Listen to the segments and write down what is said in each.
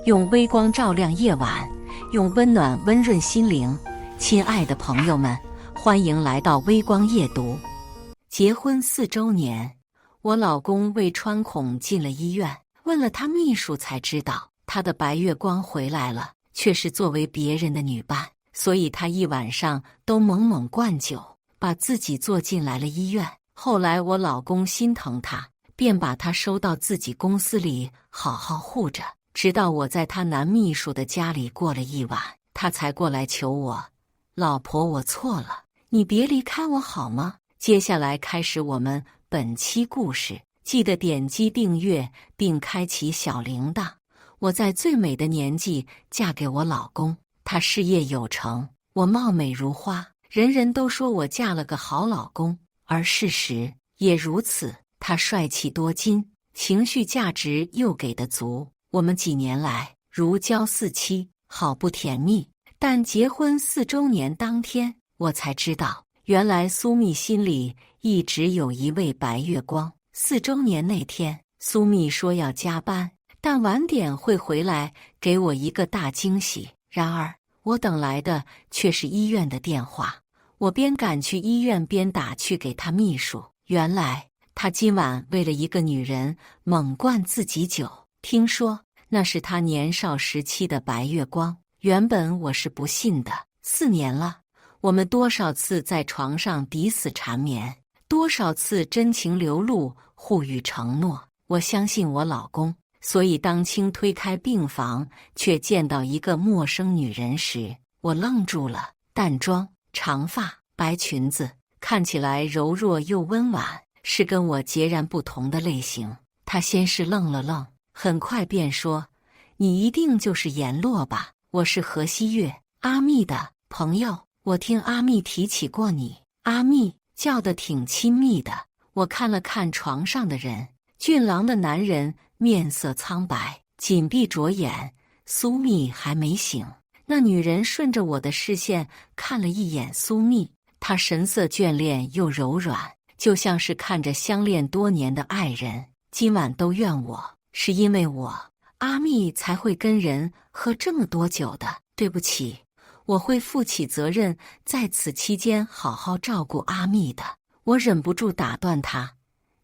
用微光照亮夜晚，用温暖温润心灵。亲爱的朋友们，欢迎来到微光夜读。结婚4周年，我老公胃穿孔进了医院，问了他秘书才知道，他的白月光回来了，却是作为别人的女伴，所以他一晚上都猛猛灌酒，把自己做进来了医院。后来我老公心疼他，便把他收到自己公司里好好护着，直到我在他男秘书的家里过了一晚，他才过来求我：老婆，我错了，你别离开我好吗？接下来开始我们本期故事，记得点击订阅并开启小铃铛。我在最美的年纪嫁给我老公，他事业有成，我貌美如花，人人都说我嫁了个好老公，而事实也如此。他帅气多金，情绪价值又给得足，我们几年来如胶似漆，好不甜蜜。但结婚4周年当天，我才知道，原来苏蜜心里一直有一位白月光。4周年那天，苏蜜说要加班，但晚点会回来给我一个大惊喜。然而，我等来的却是医院的电话。我边赶去医院边打去给他秘书，原来他今晚为了一个女人猛灌自己酒，听说那是他年少时期的白月光。原本我是不信的，4年了，我们多少次在床上抵死缠绵，多少次真情流露，互予承诺。我相信我老公，所以当轻推开病房，却见到一个陌生女人时，我愣住了。淡妆、长发、白裙子，看起来柔弱又温婉，是跟我截然不同的类型。他先是愣了愣，很快便说：你一定就是阎洛吧？我是何希月，阿密的朋友，我听阿密提起过你。阿密叫得挺亲密的。我看了看床上的人，俊朗的男人面色苍白，紧闭着眼，苏蜜还没醒。那女人顺着我的视线看了一眼苏蜜，她神色眷恋又柔软，就像是看着相恋多年的爱人。今晚都怨我，是因为我阿密才会跟人喝这么多酒的，对不起，我会负起责任，在此期间好好照顾阿密的。我忍不住打断他：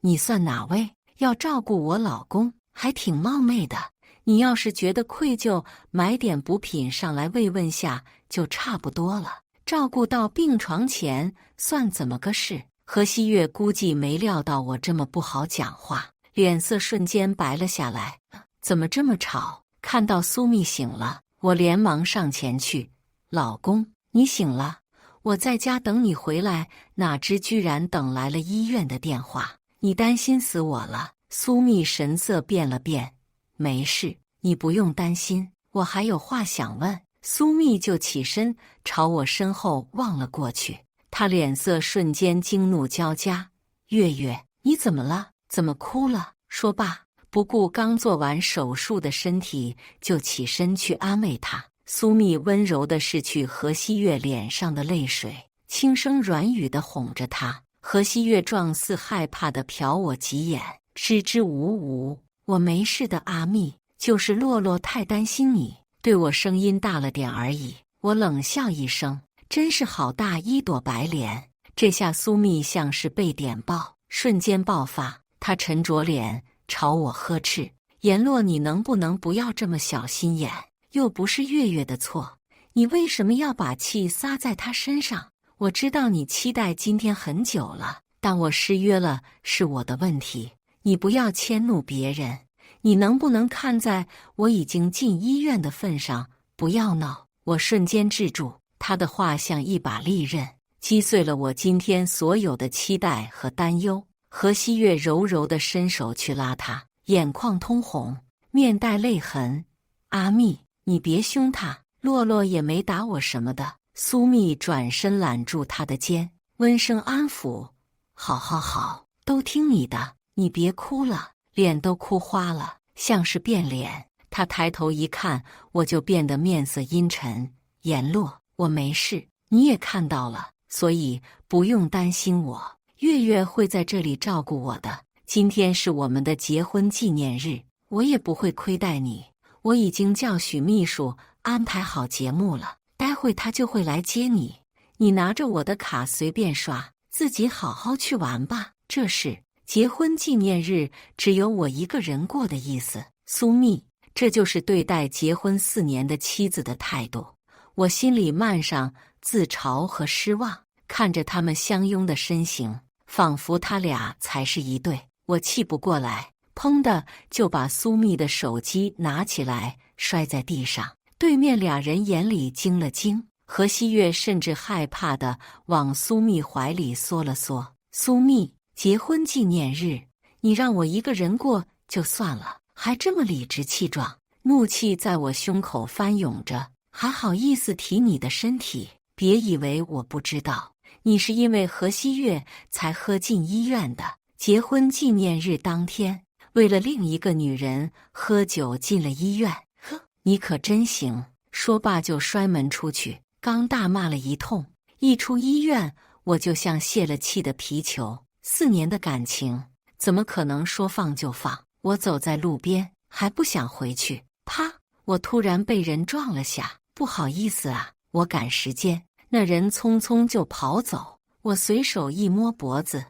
你算哪位？要照顾我老公，还挺冒昧的。你要是觉得愧疚，买点补品上来慰问下就差不多了。照顾到病床前算怎么个事？何希月估计没料到我这么不好讲话，脸色瞬间白了下来。怎么这么吵？看到苏蜜醒了，我连忙上前去：老公，你醒了？我在家等你回来，哪知居然等来了医院的电话。你担心死我了。苏蜜神色变了变：没事，你不用担心，我还有话想问。苏蜜就起身朝我身后望了过去，她脸色瞬间惊怒交加：月月，你怎么了？怎么哭了？说罢，不顾刚做完手术的身体，就起身去安慰她。苏蜜温柔地拭去何希月脸上的泪水，轻声软语地哄着她。何希月状似害怕地瞟我几眼，支支吾吾：我没事的，阿蜜，就是洛洛太担心你，对我声音大了点而已。我冷笑一声，真是好大一朵白莲。这下苏蜜像是被点爆，瞬间爆发，她沉着脸朝我呵斥：阎洛，你能不能不要这么小心眼？又不是月月的错，你为什么要把气撒在她身上？我知道你期待今天很久了，但我失约了是我的问题，你不要迁怒别人。你能不能看在我已经进医院的份上，不要闹？我瞬间制住，他的话像一把利刃，击碎了我今天所有的期待和担忧。何希月柔柔地伸手去拉他，眼眶通红，面带泪痕：阿蜜，你别凶他，洛洛也没打我什么的。苏蜜转身揽住他的肩，温声安抚：好好好，都听你的，你别哭了。脸都哭花了，像是变脸。他抬头一看，我就变得面色阴沉：阎洛，我没事，你也看到了，所以不用担心我。月月会在这里照顾我的。今天是我们的结婚纪念日，我也不会亏待你。我已经叫许秘书安排好节目了，待会他就会来接你。你拿着我的卡随便刷，自己好好去玩吧。这是结婚纪念日只有我一个人过的意思。苏蜜，这就是对待结婚4年的妻子的态度。我心里漫上自嘲和失望，看着他们相拥的身形，仿佛他俩才是一对。我气不过来，砰的就把苏蜜的手机拿起来摔在地上。对面俩人眼里惊了惊，何希月甚至害怕地往苏蜜怀里缩了缩。苏蜜，结婚纪念日，你让我一个人过就算了，还这么理直气壮。怒气在我胸口翻涌着，还好意思提你的身体？别以为我不知道，你是因为何希月才喝进医院的。结婚纪念日当天，为了另一个女人喝酒进了医院。呵，你可真行！说罢就摔门出去，刚大骂了一通，一出医院我就像泄了气的皮球。4年的感情怎么可能说放就放？我走在路边还不想回去，啪！我突然被人撞了下，不好意思啊，我赶时间。那人匆匆就跑走，我随手一摸脖子，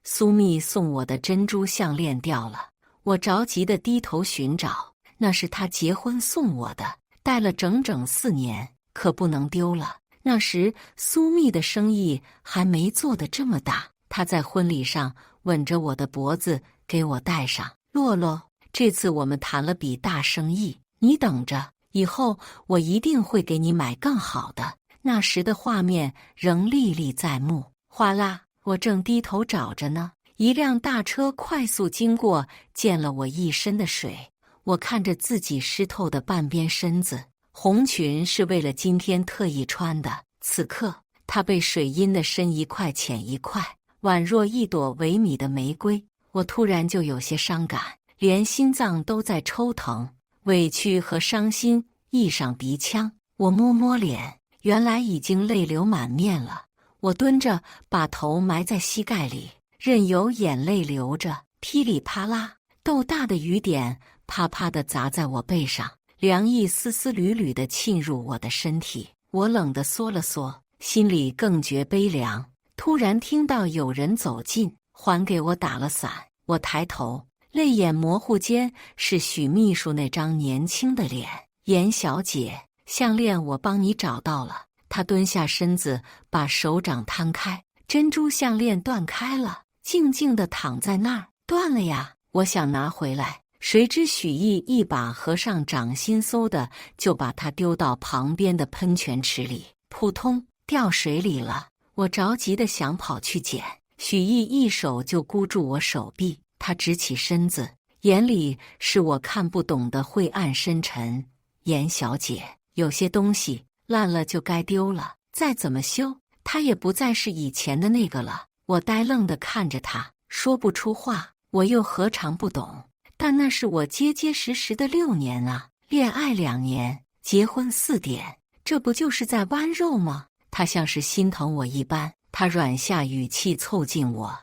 苏蜜送我的珍珠项链掉了。我着急地低头寻找，那是她结婚送我的，戴了整整4年，可不能丢了。那时苏蜜的生意还没做得这么大，她在婚礼上吻着我的脖子给我戴上。洛洛，这次我们谈了笔大生意，你等着，以后我一定会给你买更好的。那时的画面仍历历在目。哗啦，我正低头找着呢，一辆大车快速经过，溅了我一身的水。我看着自己湿透的半边身子，红裙是为了今天特意穿的。此刻，它被水阴得深一块浅一块，宛若一朵萎靡的玫瑰。我突然就有些伤感，连心脏都在抽疼，委屈和伤心溢上鼻腔。我摸摸脸，原来已经泪流满面了。我蹲着，把头埋在膝盖里，任由眼泪流着，噼里啪啦，豆大的雨点啪啪地砸在我背上，凉意丝丝缕缕地沁入我的身体。我冷得缩了缩，心里更觉悲凉。突然听到有人走近，还给我打了伞。我抬头，泪眼模糊间是许秘书那张年轻的脸。严小姐，项链我帮你找到了。他蹲下身子，把手掌摊开，珍珠项链断开了，静静地躺在那儿。断了呀！我想拿回来，谁知许毅一把合上掌心，嗖的就把它丢到旁边的喷泉池里，扑通掉水里了。我着急地想跑去捡，许毅一手就箍住我手臂，他直起身子，眼里是我看不懂的晦暗深沉。严小姐，有些东西烂了就该丢了，再怎么修，它也不再是以前的那个了。我呆愣地看着他，说不出话。我又何尝不懂？但那是我结结实实的6年啊，恋爱2年，结婚4点，这不就是在剜肉吗？他像是心疼我一般，他软下语气凑近我：“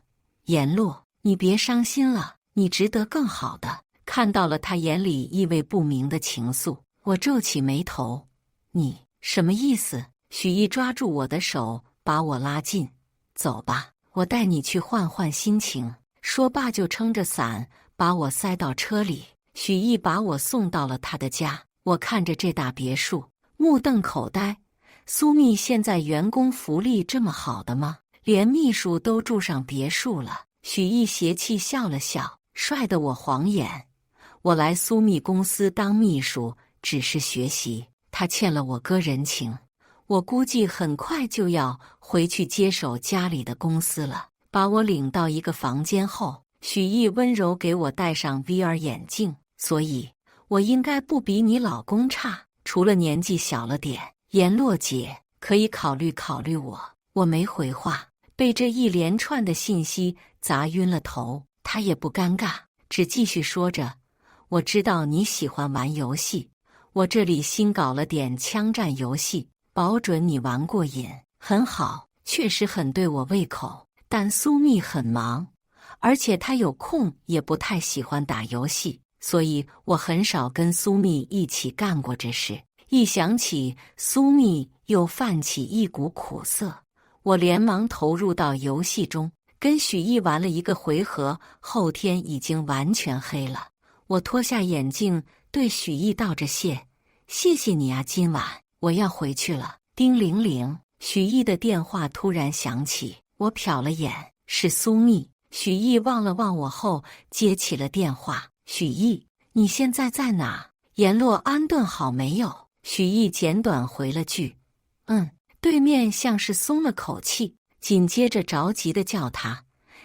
颜洛，你别伤心了，你值得更好的。”看到了他眼里意味不明的情愫，我皱起眉头：“你什么意思？”许毅抓住我的手，把我拉近：“走吧，我带你去换换心情。”说罢就撑着伞把我塞到车里。许毅把我送到了他的家，我看着这大别墅，目瞪口呆。苏蜜现在员工福利这么好的吗？连秘书都住上别墅了。许毅邪气笑了笑，帅得我晃眼。我来苏蜜公司当秘书只是学习，他欠了我哥人情，我估计很快就要回去接手家里的公司了。把我领到一个房间后，许毅温柔给我戴上 VR 眼镜，所以我应该不比你老公差，除了年纪小了点。颜洛姐，可以考虑考虑我。我没回话，被这一连串的信息砸晕了头。他也不尴尬，只继续说着：“我知道你喜欢玩游戏，我这里新搞了点枪战游戏，保准你玩过瘾。”很好，确实很对我胃口。但苏蜜很忙，而且她有空也不太喜欢打游戏，所以我很少跟苏蜜一起干过这事。一想起苏蜜，又泛起一股苦涩。我连忙投入到游戏中，跟许艺玩了一个回合后，天已经完全黑了。我脱下眼镜，对许艺道着谢：“谢谢你啊，今晚我要回去了。”叮铃铃，许艺的电话突然响起，我瞟了眼，是苏蜜。许艺望了望我后，接起了电话：“许艺，你现在在哪？联络安顿好没有？”许艺简短回了句：“嗯。”对面像是松了口气，紧接着着急地叫他：“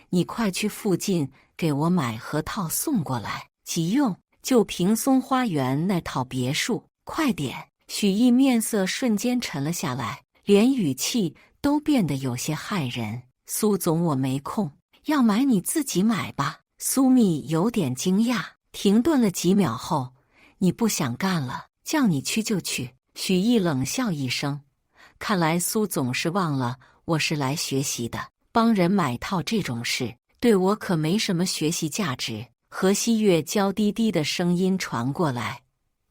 你快去附近给我买核桃送过来，急用，就平松花园那套别墅，快点！”许艺面色瞬间沉了下来，连语气都变得有些骇人：“苏总，我没空，要买你自己买吧。”苏蜜有点惊讶，停顿了几秒后：“你不想干了，叫你去就去。”许艺冷笑一声：“看来苏总是忘了我是来学习的，帮人买套这种事，对我可没什么学习价值。”何希月娇滴滴的声音传过来：“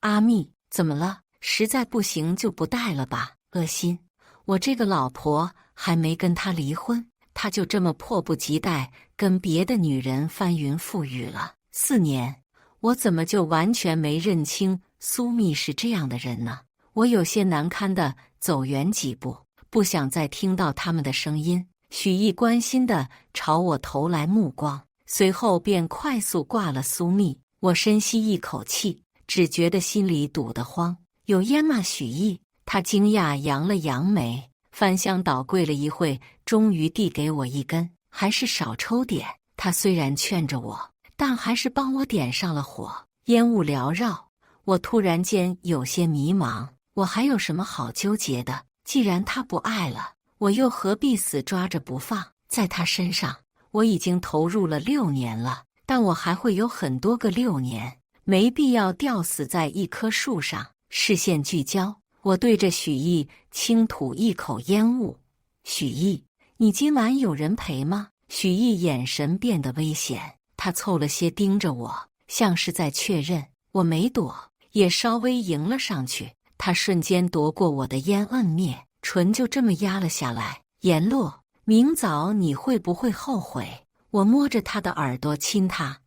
阿蜜，怎么了？实在不行就不带了吧，恶心！我这个老婆还没跟他离婚，他就这么迫不及待跟别的女人翻云覆雨了。4年，我怎么就完全没认清苏蜜是这样的人呢？”我有些难堪地走远几步，不想再听到他们的声音。许艺关心地朝我投来目光，随后便快速挂了苏蜜。我深吸一口气，只觉得心里堵得慌。“有烟吗，许艺？”他惊讶扬了扬眉，翻箱倒柜了一会，终于递给我一根：“还是少抽点。”他虽然劝着我，但还是帮我点上了火。烟雾缭绕，我突然间有些迷茫。我还有什么好纠结的？既然他不爱了，我又何必死抓着不放？在他身上，我已经投入了6年了，但我还会有很多个6年，没必要吊死在一棵树上。视线聚焦，我对着许艺轻吐一口烟雾：“许艺，你今晚有人陪吗？”许艺眼神变得危险，他凑了些盯着我，像是在确认。我没躲，也稍微迎了上去。他瞬间夺过我的烟，摁灭，唇就这么压了下来。“颜洛，明早你会不会后悔？”我摸着他的耳朵亲他：“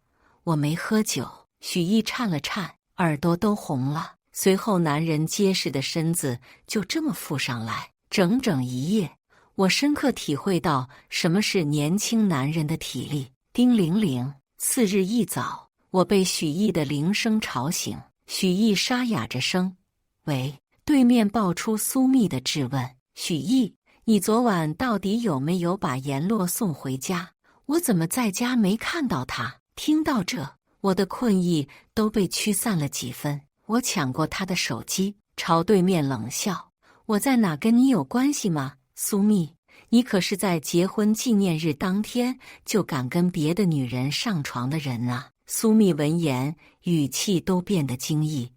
我没喝酒。”许艺颤了颤，耳朵都红了。随后男人结实的身子就这么附上来。整整一夜，我深刻体会到什么是年轻男人的体力。叮铃铃，次日一早，我被许艺的铃声吵醒。许艺沙哑着声：“喂。”对面爆出苏蜜的质问：“许艺，你昨晚到底有没有把颜洛送回家？我怎么在家没看到他？”听到这，我的困意都被驱散了几分。我抢过他的手机，朝对面冷笑：“我在哪跟你有关系吗？苏蜜，你可是在结婚纪念日当天就敢跟别的女人上床的人啊！”苏蜜闻言，语气都变得惊异：“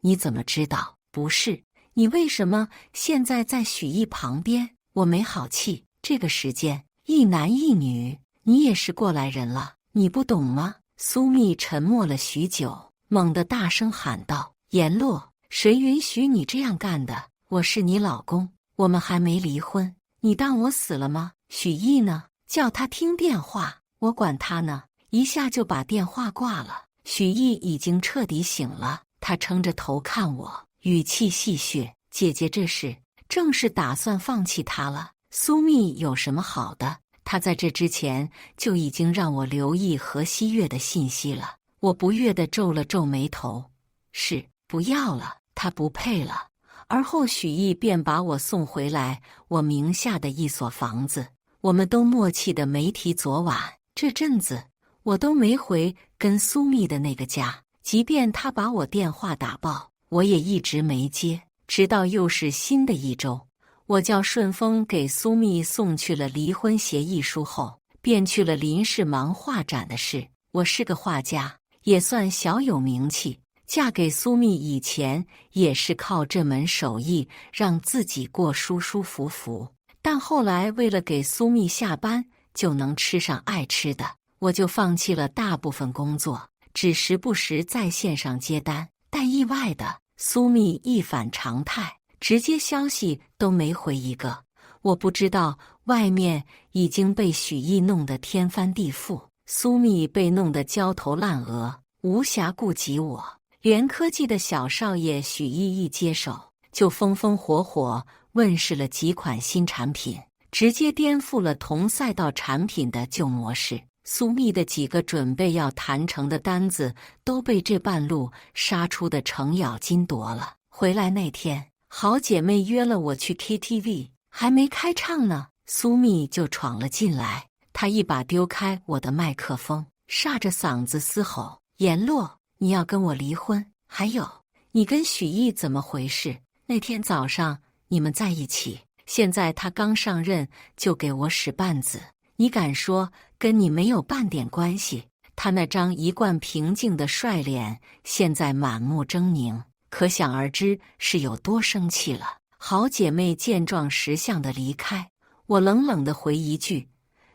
你怎么知道？不是。你为什么现在在许艺旁边？”我没好气，这个时间一男一女，你也是过来人了，你不懂吗？苏蜜沉默了许久，猛地大声喊道：“颜洛，谁允许你这样干的？我是你老公，我们还没离婚，你当我死了吗？许艺呢？叫他听电话，我管他呢！”一下就把电话挂了。许艺已经彻底醒了，他撑着头看我，语气戏谑：“姐姐这是正是打算放弃他了？苏蜜有什么好的？他在这之前就已经让我留意何希月的信息了。”我不悦地皱了皱眉头：“是，不要了，他不配了。”而后许艺便把我送回来我名下的一所房子，我们都默契的没提昨晚。这阵子我都没回跟苏蜜的那个家，即便他把我电话打爆，我也一直没接。直到又是新的一周，我叫顺丰给苏蜜送去了离婚协议书后，便去了林氏忙画展的事。我是个画家，也算小有名气，嫁给苏蜜以前也是靠这门手艺让自己过舒舒服服。但后来为了给苏蜜下班就能吃上爱吃的，我就放弃了大部分工作，只时不时在线上接单。但意外的，苏蜜一反常态，直接消息都没回一个。我不知道外面已经被许毅弄得天翻地覆，苏蜜被弄得焦头烂额，无暇顾及我。联科技的小少爷许毅一接手，就风风火火问世了几款新产品，直接颠覆了同赛道产品的旧模式。苏蜜的几个准备要谈成的单子都被这半路杀出的程咬金夺了。回来那天，好姐妹约了我去 KTV， 还没开唱呢，苏蜜就闯了进来。她一把丢开我的麦克风，煞着嗓子嘶吼：“颜洛，你要跟我离婚？还有，你跟许毅怎么回事？那天早上你们在一起，现在他刚上任就给我使绊子，你敢说跟你没有半点关系？”他那张一贯平静的帅脸现在满目狰狞，可想而知是有多生气了。好姐妹见状识相的离开，我冷冷的回一句：“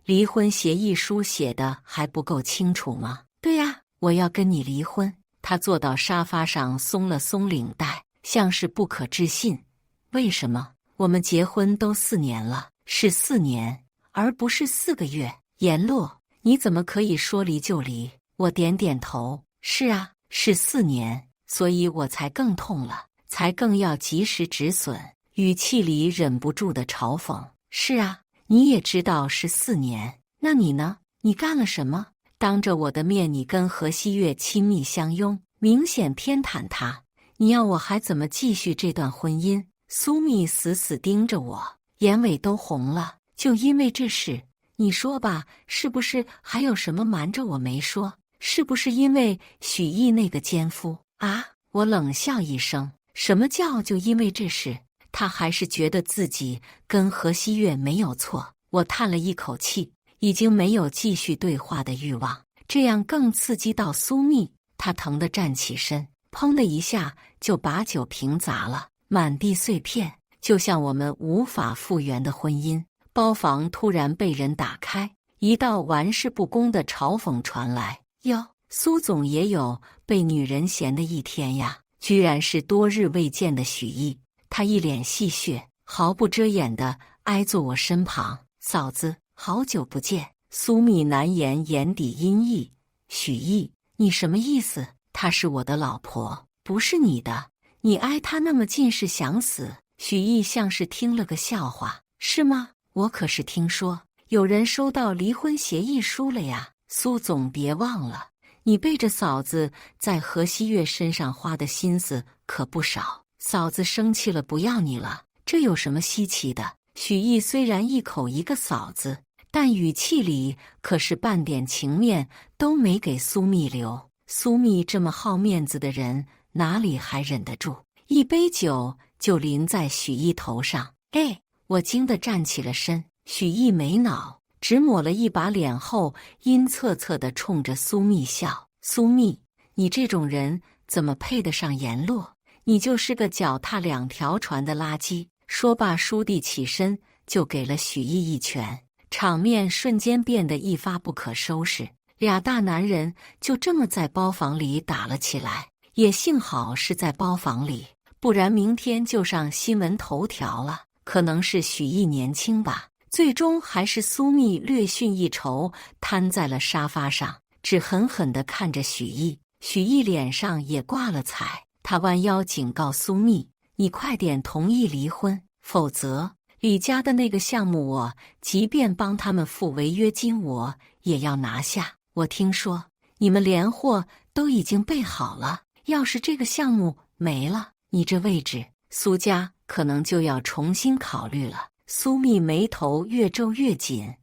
离婚协议书写的还不够清楚吗？”“对呀，我要跟你离婚。”她坐到沙发上松了松领带，像是不可置信。“为什么？我们结婚都4年了，是4年，而不是4个月。”“颜洛，你怎么可以说离就离？”我点点头：“是啊，是4年，所以我才更痛了，才更要及时止损。”语气里忍不住的嘲讽：“是啊，你也知道是4年，那你呢？你干了什么？当着我的面，你跟何希月亲密相拥，明显偏袒他，你要我还怎么继续这段婚姻？”苏蜜死死盯着我，眼尾都红了。“就因为这事，你说吧，是不是还有什么瞒着我没说？是不是因为许毅那个奸夫啊？”我冷笑一声：“什么叫就因为这事？”他还是觉得自己跟何希月没有错。我叹了一口气，已经没有继续对话的欲望，这样更刺激到苏蜜。她疼得站起身，砰的一下就把酒瓶砸了，满地碎片，就像我们无法复原的婚姻。包房突然被人打开，一道玩世不恭的嘲讽传来：“哟，苏总也有被女人嫌的一天呀！”居然是多日未见的许毅。他一脸戏谑，毫不遮掩地挨坐我身旁。“嫂子，好久不见。”苏蜜难言眼底阴翳：“许毅，你什么意思？她是我的老婆，不是你的，你挨她那么近是想死？”许毅像是听了个笑话：“是吗？我可是听说有人收到离婚协议书了呀。苏总别忘了，你背着嫂子在何希月身上花的心思可不少。嫂子生气了，不要你了，这有什么稀奇的？”许毅虽然一口一个嫂子，但语气里可是半点情面都没给苏蜜留。苏蜜这么好面子的人，哪里还忍得住？一杯酒就淋在许毅头上。“哎！”我惊得站起了身。许毅没恼，只抹了一把脸后，阴恻恻地冲着苏蜜笑：“苏蜜，你这种人怎么配得上颜洛？你就是个脚踏2条船的垃圾！”说罢，倏地起身就给了许毅一拳，场面瞬间变得一发不可收拾。俩大男人就这么在包房里打了起来，也幸好是在包房里，不然明天就上新闻头条了。可能是许毅年轻吧，最终还是苏蜜略逊一筹，瘫在了沙发上，只狠狠地看着许毅。许毅脸上也挂了彩，他弯腰警告苏蜜：“你快点同意离婚，否则李家的那个项目我即便帮他们付违约金，我也要拿下。我听说你们连货都已经备好了，要是这个项目没了，你这位置苏家可能就要重新考虑了。”苏蜜眉头越皱越紧：“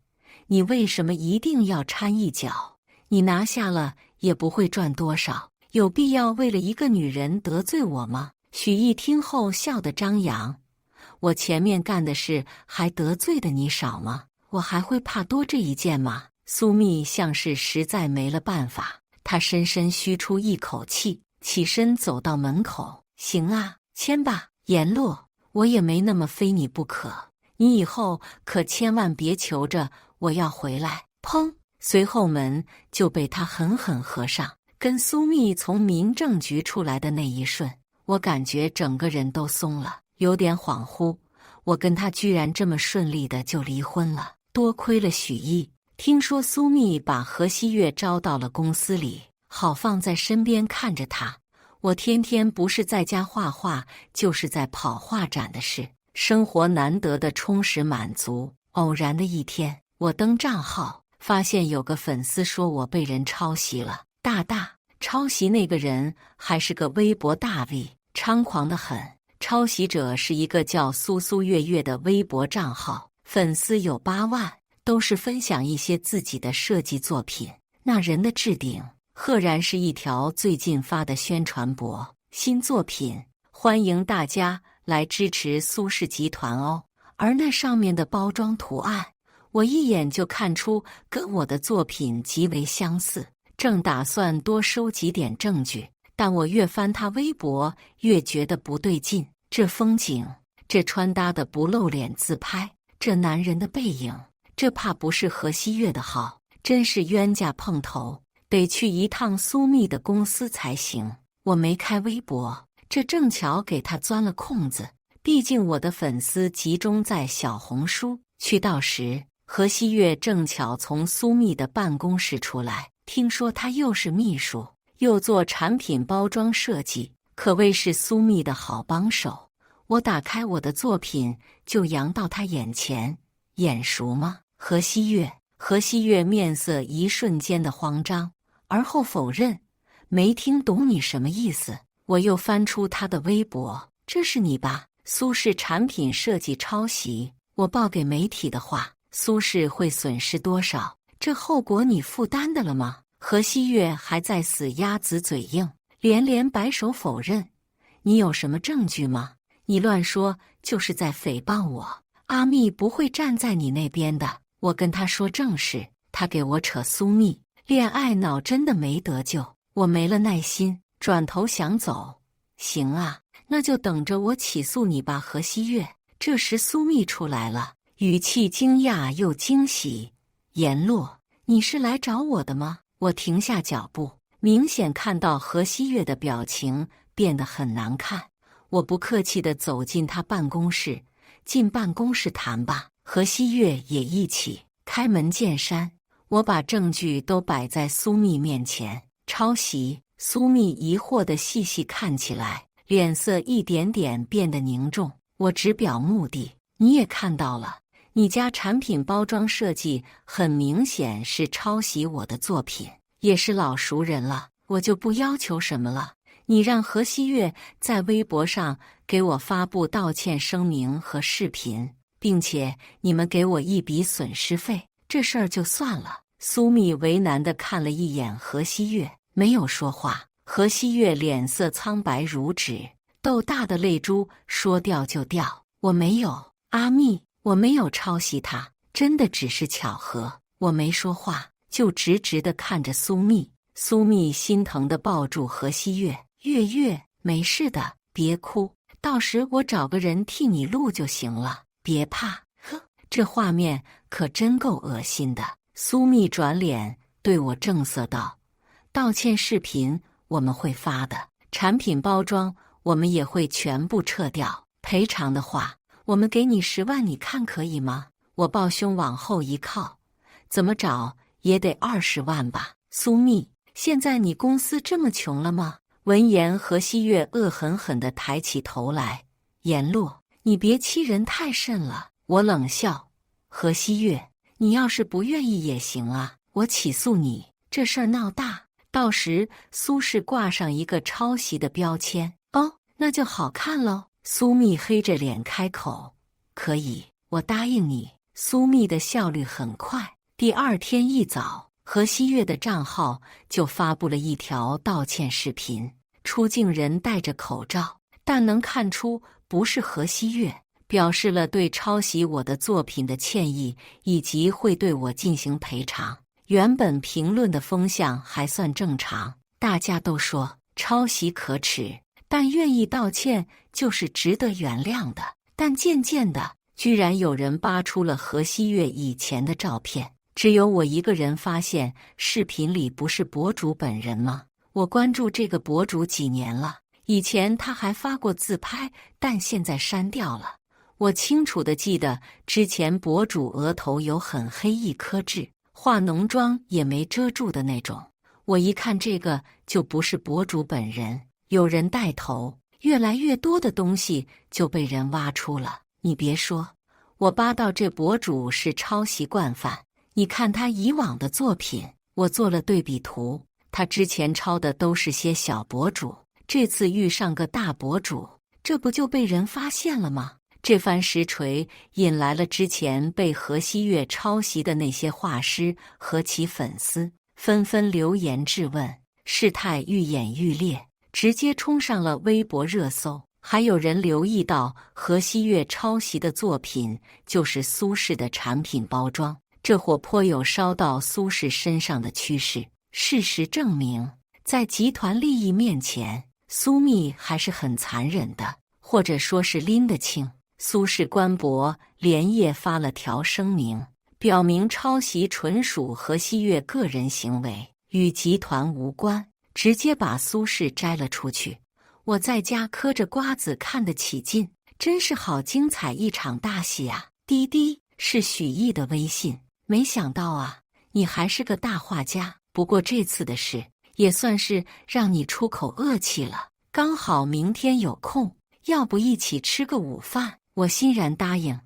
你为什么一定要掺一脚？你拿下了也不会赚多少，有必要为了一个女人得罪我吗？”许毅听后笑得张扬：“我前面干的事还得罪的你少吗？我还会怕多这一件吗？”苏蜜像是实在没了办法，她深深吁出一口气，起身走到门口：“行啊，签吧，颜洛，我也没那么非你不可，你以后可千万别求着我要回来。”砰！随后门就被他狠狠合上。跟苏蜜从民政局出来的那一瞬，我感觉整个人都松了，有点恍惚。我跟他居然这么顺利的就离婚了，多亏了许毅。听说苏蜜把何希月招到了公司里，好放在身边看着他。我天天不是在家画画，就是在跑画展的事，生活难得的充实满足。偶然的一天，我登账号，发现有个粉丝说我被人抄袭了。大抄袭那个人还是个微博大 V， 猖狂得很。抄袭者是一个叫苏苏月月的微博账号，粉丝有8万，都是分享一些自己的设计作品。那人的置顶赫然是一条最近发的宣传博，新作品，欢迎大家来支持苏氏集团哦。而那上面的包装图案，我一眼就看出跟我的作品极为相似，正打算多收集点证据，但我越翻他微博，越觉得不对劲。这风景，这穿搭的不露脸自拍，这男人的背影，这怕不是何希月的号，真是冤家碰头，得去一趟苏蜜的公司才行。我没开微博，这正巧给他钻了空子，毕竟我的粉丝集中在小红书。去到时，何希月正巧从苏蜜的办公室出来，听说他又是秘书，又做产品包装设计，可谓是苏蜜的好帮手。我打开我的作品，就扬到他眼前，眼熟吗？何希月。何希月面色一瞬间的慌张，而后否认，没听懂你什么意思。我又翻出他的微博，这是你吧？苏氏产品设计抄袭，我报给媒体的话，苏氏会损失多少？这后果你负担的了吗？何希月还在死鸭子嘴硬，连连摆手否认。你有什么证据吗？你乱说就是在诽谤我。阿蜜不会站在你那边的。我跟他说正事，他给我扯苏蜜，恋爱脑真的没得救。我没了耐心，转头想走。行啊，那就等着我起诉你吧，何希月。这时苏蜜出来了，语气惊讶又惊喜。颜洛，你是来找我的吗？我停下脚步，明显看到何希月的表情变得很难看。我不客气地走进他办公室，进办公室谈吧。何希月也一起开门见山，我把证据都摆在苏蜜面前。抄袭？苏蜜疑惑地细细看起来，脸色一点点变得凝重。我直表目的，你也看到了，你家产品包装设计很明显是抄袭我的作品，也是老熟人了，我就不要求什么了。你让何希月在微博上给我发布道歉声明和视频，并且你们给我一笔损失费，这事儿就算了。苏蜜为难地看了一眼何希月，没有说话。何希月脸色苍白如纸，豆大的泪珠说掉就掉。我没有，阿蜜，我没有抄袭他，真的只是巧合。我没说话，就直直地看着苏蜜。苏蜜心疼地抱住何希月，月月，没事的，别哭，到时我找个人替你录就行了，别怕。呵，这画面可真够恶心的。苏蜜转脸对我正色道：道歉视频我们会发的，产品包装我们也会全部撤掉，赔偿的话我们给你10万，你看可以吗？我抱胸往后一靠，怎么找也得20万吧。苏蜜，现在你公司这么穷了吗？闻言，何希月恶狠狠地抬起头来。颜洛，你别欺人太甚了。我冷笑。何希月，你要是不愿意也行啊，我起诉你，这事儿闹大，到时苏氏挂上一个抄袭的标签，哦，那就好看喽。苏蜜黑着脸开口。可以，我答应你。苏蜜的效率很快，第二天一早，何希月的账号就发布了一条道歉视频。出镜人戴着口罩，但能看出不是何希月，表示了对抄袭我的作品的歉意，以及会对我进行赔偿。原本评论的风向还算正常，大家都说抄袭可耻，但愿意道歉就是值得原谅的。但渐渐的，居然有人扒出了何希月以前的照片，只有我一个人发现视频里不是博主本人吗？我关注这个博主几年了，以前他还发过自拍，但现在删掉了。我清楚地记得之前博主额头有很黑一颗痣，化浓妆也没遮住的那种。我一看这个就不是博主本人，有人带头，越来越多的东西就被人挖出了。你别说，我扒到这博主是抄袭惯犯。你看他以往的作品，我做了对比图，他之前抄的都是些小博主，这次遇上个大博主，这不就被人发现了吗？这番实锤引来了之前被何西月抄袭的那些画师和其粉丝，纷纷留言质问，事态愈演愈烈，直接冲上了微博热搜。还有人留意到何西月抄袭的作品就是苏轼的产品包装，这火颇有烧到苏轼身上的趋势。事实证明，在集团利益面前，苏密还是很残忍的，或者说是拎得清。苏轼官博连夜发了条声明，表明抄袭纯属何西月个人行为，与集团无关，直接把苏轼摘了出去。我在家嗑着瓜子看得起劲，真是好精彩一场大戏啊！滴滴，是许毅的微信，没想到啊，你还是个大画家。不过这次的事也算是让你出口恶气了，刚好明天有空，要不一起吃个午饭？我欣然答应。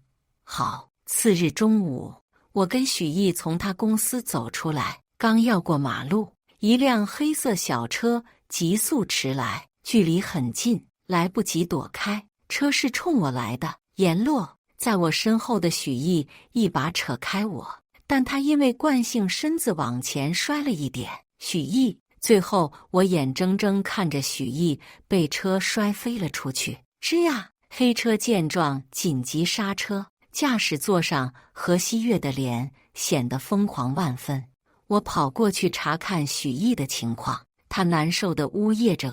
好。次日中午，我跟许毅从他公司走出来，刚要过马路，一辆黑色小车急速驰来，距离很近，来不及躲开，车是冲我来的。言落，在我身后的许毅一把扯开我，但他因为惯性身子往前摔了一点。许毅，最后我眼睁睁看着许毅被车摔飞了出去。吱呀！黑车见状紧急刹车，驾驶座上何西月的脸显得疯狂万分。我跑过去查看许毅的情况，他难受地呜咽着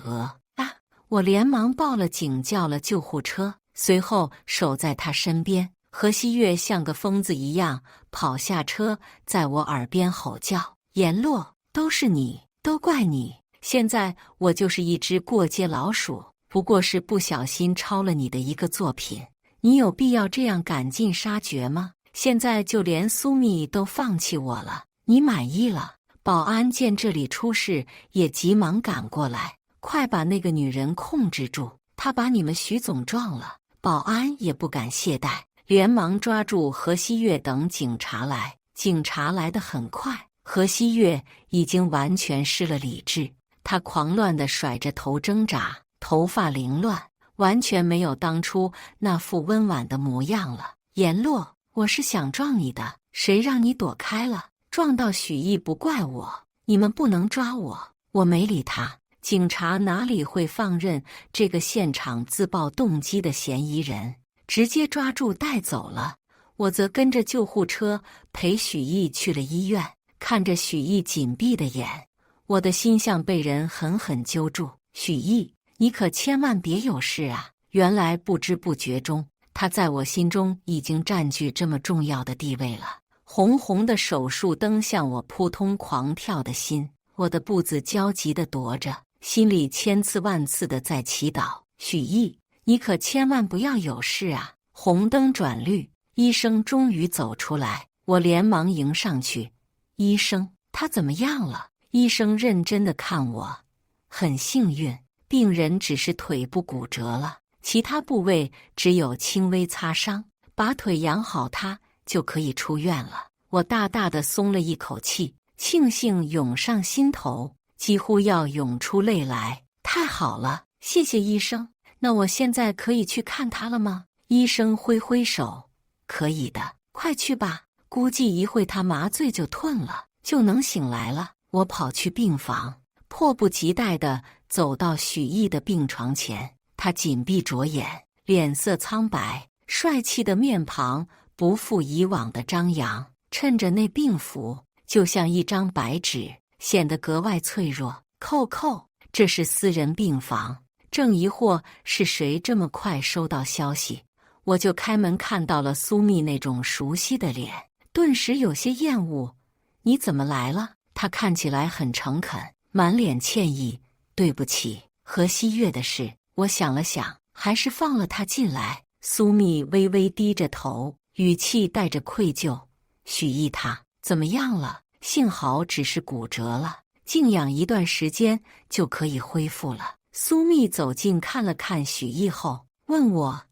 啊！我连忙报了警，叫了救护车，随后守在他身边。何西月像个疯子一样跑下车，在我耳边吼叫：言落，都是你，都怪你，现在我就是一只过街老鼠，不过是不小心抄了你的一个作品，你有必要这样赶尽杀绝吗？现在就连苏密都放弃我了，你满意了？保安见这里出事，也急忙赶过来，快把那个女人控制住，她把你们许总撞了。保安也不敢懈怠，连忙抓住何西月等警察来。警察来得很快，何西月已经完全失了理智，他狂乱地甩着头挣扎，头发凌乱，完全没有当初那副温婉的模样了。言落，我是想撞你的，谁让你躲开了？撞到许毅不怪我，你们不能抓我。我没理他，警察哪里会放任这个现场自爆动机的嫌疑人，直接抓住带走了。我则跟着救护车陪许毅去了医院，看着许毅紧闭的眼，我的心像被人狠狠揪住。许毅，你可千万别有事啊！原来不知不觉中，他在我心中已经占据这么重要的地位了。红红的手术灯向我扑通狂跳的心，我的步子焦急地踱着，心里千次万次地在祈祷：许毅，你可千万不要有事啊！红灯转绿，医生终于走出来，我连忙迎上去。医生，他怎么样了？医生认真地看我，很幸运，病人只是腿部骨折了，其他部位只有轻微擦伤，把腿养好他就可以出院了。我大大的松了一口气，庆幸涌上心头，几乎要涌出泪来。太好了，谢谢医生。那我现在可以去看他了吗？医生挥挥手，可以的，快去吧，估计一会他麻醉就顿了，就能醒来了。我跑去病房，迫不及待地走到许毅的病床前，他紧闭着眼，脸色苍白，帅气的面庞不复以往的张扬，趁着那病符，就像一张白纸，显得格外脆弱。扣，这是私人病房，正疑惑是谁这么快收到消息，我就开门看到了苏密那种熟悉的脸，顿时有些厌恶。你怎么来了？他看起来很诚恳，满脸歉意。对不起和西月的事。我想了想，还是放了他进来。苏蜜微微低着头，语气带着愧疚。许毅他怎么样了？幸好只是骨折了，静养一段时间就可以恢复了。苏蜜走近看了看许毅后，问我：“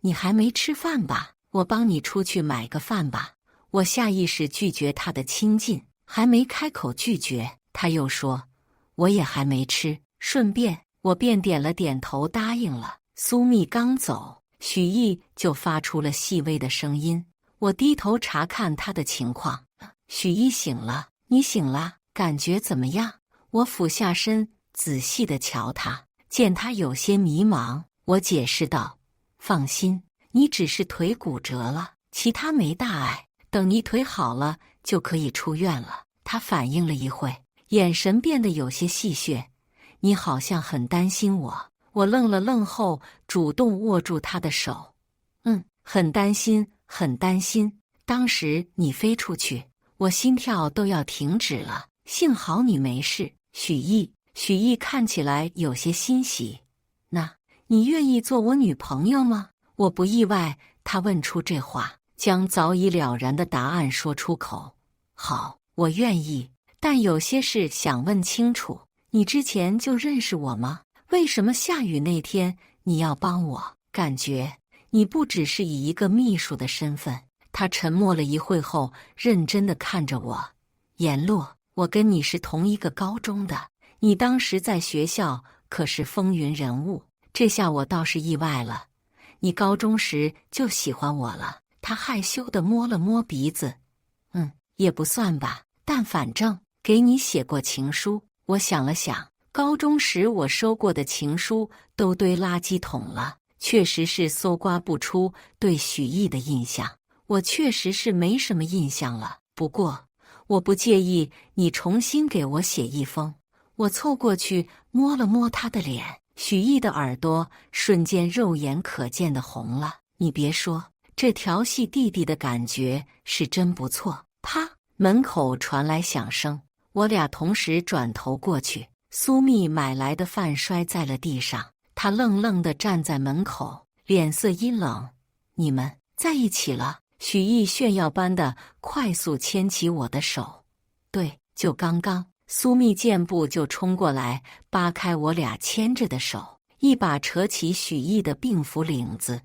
你还没吃饭吧？我帮你出去买个饭吧。”我下意识拒绝他的亲近，还没开口拒绝，他又说：“我也还没吃，顺便。”我便点了点头答应了。苏蜜刚走，许毅就发出了细微的声音。我低头查看他的情况，许毅醒了，你醒了，感觉怎么样？我俯下身，仔细地瞧他，见他有些迷茫，我解释道：“放心，你只是腿骨折了，其他没大碍，等你腿好了就可以出院了。”他反应了一会，眼神变得有些戏谑。你好像很担心我。我愣了愣后，主动握住他的手。很担心，很担心。当时你飞出去，我心跳都要停止了，幸好你没事。许毅看起来有些欣喜。那你愿意做我女朋友吗？我不意外，他问出这话，将早已了然的答案说出口。好，我愿意，但有些事想问清楚。你之前就认识我吗？为什么下雨那天你要帮我？感觉你不只是以一个秘书的身份。他沉默了一会后，认真地看着我。颜洛，我跟你是同一个高中的，你当时在学校可是风云人物，这下我倒是意外了。你高中时就喜欢我了？他害羞地摸了摸鼻子。也不算吧，但反正给你写过情书。我想了想，高中时我收过的情书都堆垃圾桶了，确实是搜刮不出对许毅的印象。我确实是没什么印象了，不过我不介意你重新给我写一封。我凑过去摸了摸他的脸，许毅的耳朵瞬间肉眼可见的红了。你别说，这调戏弟弟的感觉是真不错。啪！门口传来响声。我俩同时转头过去，苏蜜买来的饭摔在了地上，她愣愣地站在门口，脸色阴冷。你们在一起了？许毅炫耀般的快速牵起我的手。对，就刚刚。苏蜜健步就冲过来，扒开我俩牵着的手，一把扯起许毅的病服领子。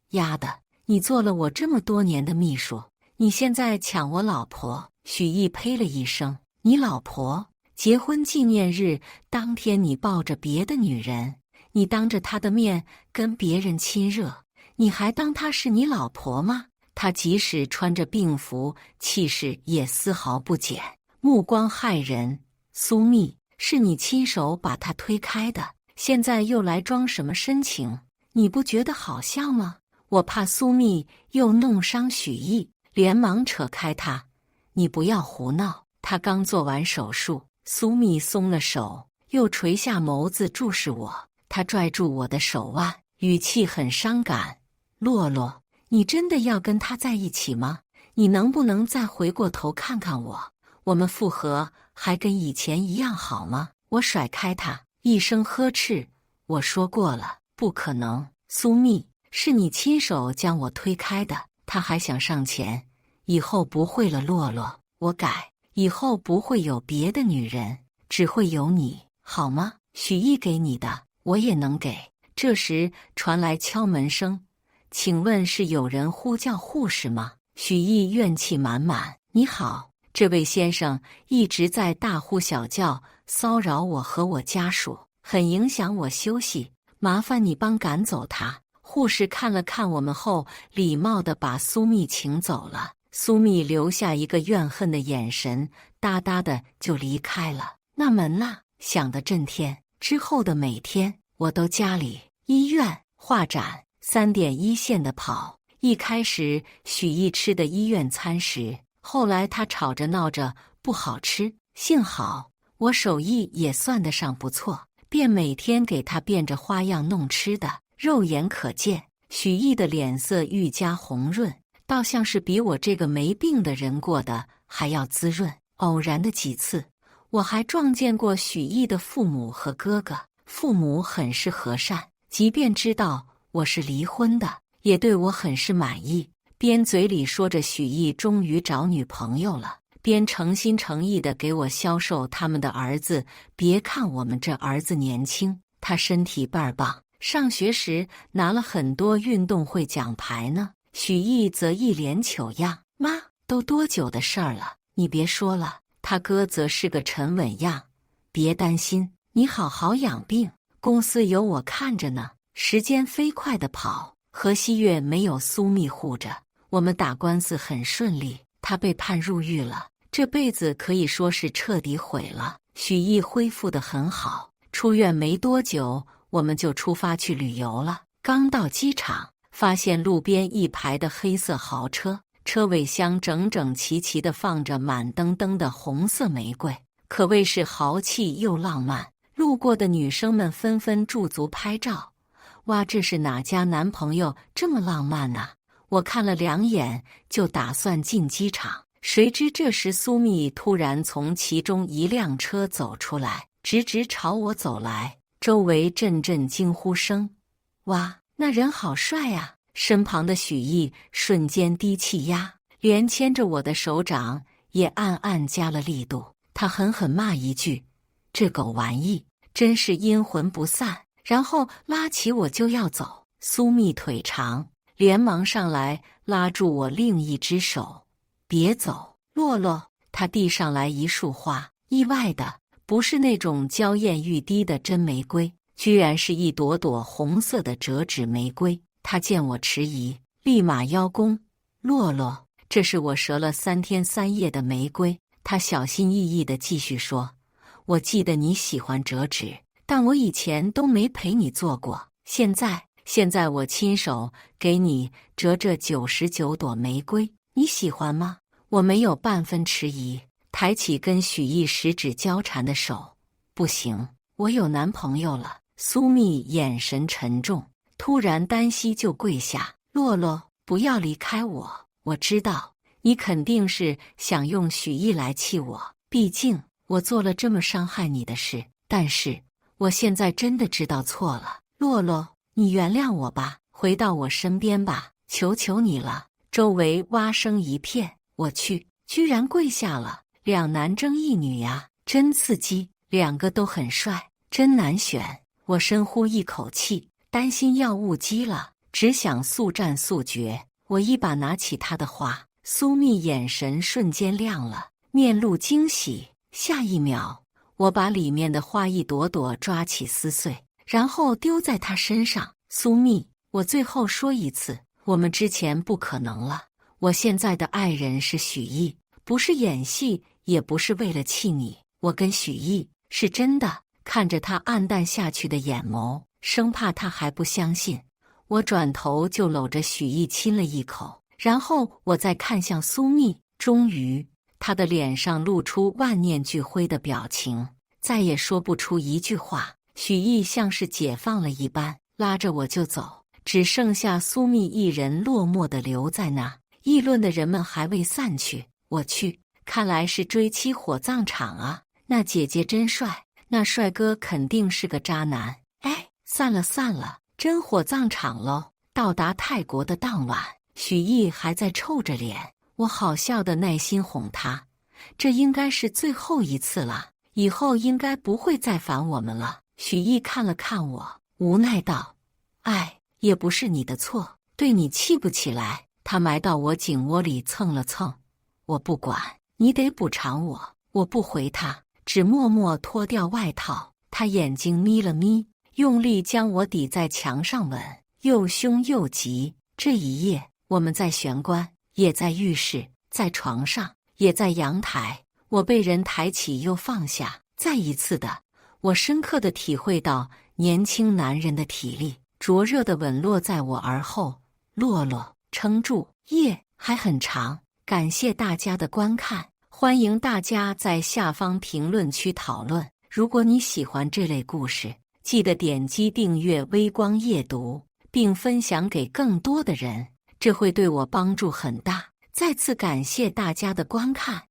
丫的，你做了我这么多年的秘书，你现在抢我老婆？许毅呸了一声。你老婆？结婚纪念日当天你抱着别的女人，你当着她的面跟别人亲热，你还当她是你老婆吗？她即使穿着病服，气势也丝毫不减，目光骇人。苏蜜，是你亲手把她推开的，现在又来装什么深情？你不觉得好笑吗？我怕苏蜜又弄伤许毅，连忙扯开她。你不要胡闹。他刚做完手术。苏蜜松了手，又垂下眸子注视我。他拽住我的手腕，语气很伤感。洛洛，你真的要跟他在一起吗？你能不能再回过头看看我？我们复合还跟以前一样好吗？我甩开他，一声呵斥。我说过了，不可能。苏蜜，是你亲手将我推开的。他还想上前。以后不会了，洛洛，我改。以后不会有别的女人，只会有你，好吗？许毅给你的，我也能给。这时传来敲门声，请问是有人呼叫护士吗？许毅怨气满满。你好，这位先生一直在大呼小叫，骚扰我和我家属，很影响我休息，麻烦你帮赶走他。护士看了看我们后，礼貌地把苏蜜请走了。苏蜜留下一个怨恨的眼神，哒哒的就离开了。那门呐，响得震天。之后的每天，我都家里、医院、画展3点一线的跑。一开始许毅吃的医院餐食，后来他吵着闹着不好吃，幸好我手艺也算得上不错，便每天给他变着花样弄吃的。肉眼可见，许毅的脸色愈加红润，倒像是比我这个没病的人过得还要滋润。偶然的几次，我还撞见过许毅的父母和哥哥，父母很是和善，即便知道我是离婚的，也对我很是满意。边嘴里说着许毅终于找女朋友了，边诚心诚意地给我销售他们的儿子。别看我们这儿子年轻，他身体倍儿棒，上学时拿了很多运动会奖牌呢。许毅则一脸糗样：妈，都多久的事儿了，你别说了。他哥则是个沉稳样：别担心，你好好养病，公司有我看着呢。时间飞快地跑，何西月没有苏蜜护着，我们打官司很顺利，他被判入狱了，这辈子可以说是彻底毁了。许毅恢复得很好，出院没多久，我们就出发去旅游了。刚到机场，发现路边一排的黑色豪车，车尾箱整整齐齐地放着满登登的红色玫瑰，可谓是豪气又浪漫。路过的女生们纷纷驻足拍照。哇，这是哪家男朋友这么浪漫啊？我看了2眼，就打算进机场。谁知这时苏蜜突然从其中一辆车走出来，直直朝我走来，周围阵阵惊呼声。哇，那人好帅啊！身旁的许毅瞬间低气压，连牵着我的手掌也暗暗加了力度。他狠狠骂一句：这狗玩意，真是阴魂不散，然后拉起我就要走。苏蜜腿长，连忙上来拉住我另一只手：别走，洛洛。他递上来一束花，意外的不是那种娇艳欲滴的真玫瑰，居然是一朵朵红色的折纸玫瑰。他见我迟疑，立马邀功：洛洛，这是我折了3天3夜的玫瑰。他小心翼翼地继续说：我记得你喜欢折纸，但我以前都没陪你做过，现在我亲手给你折这99朵玫瑰，你喜欢吗？我没有半分迟疑，抬起跟许毅十指交缠的手：不行，我有男朋友了。苏蜜眼神沉重，突然单膝就跪下：洛洛，不要离开我，我知道你肯定是想用许毅来气我，毕竟我做了这么伤害你的事，但是我现在真的知道错了。洛洛，你原谅我吧，回到我身边吧，求求你了。周围蛙声一片，我去，居然跪下了，2男争1女呀，真刺激，2个都很帅，真难选。我深呼一口气，担心要误机了，只想速战速决。我一把拿起他的花，苏蜜眼神瞬间亮了，面露惊喜。下一秒，我把里面的花一朵朵抓起撕碎，然后丢在他身上。苏蜜，我最后说一次，我们之前不可能了。我现在的爱人是许毅，不是演戏，也不是为了气你。我跟许毅是真的。看着他暗淡下去的眼眸，生怕他还不相信，我转头就搂着许毅亲了一口，然后我再看向苏蜜。终于，他的脸上露出万念俱灰的表情，再也说不出一句话。许毅像是解放了一般，拉着我就走，只剩下苏蜜一人落寞地留在那。议论的人们还未散去，我去，看来是追妻火葬场啊！那姐姐真帅，那帅哥肯定是个渣男。哎，散了，真火葬场喽！到达泰国的当晚，许毅还在臭着脸，我好笑的耐心哄他，这应该是最后一次了，以后应该不会再烦我们了。许毅看了看我，无奈道：哎，也不是你的错，对你气不起来。他埋到我颈窝里蹭了蹭，我不管，你得补偿我。我不回他，只默默脱掉外套。他眼睛眯了眯，用力将我抵在墙上吻，又凶又急。这一夜，我们在玄关，也在浴室，在床上，也在阳台。我被人抬起又放下，再一次的，我深刻地体会到年轻男人的体力。灼热的吻落在我耳后，洛洛，撑住，夜还很长。感谢大家的观看，欢迎大家在下方评论区讨论。如果你喜欢这类故事，记得点击订阅微光夜读，并分享给更多的人，这会对我帮助很大。再次感谢大家的观看。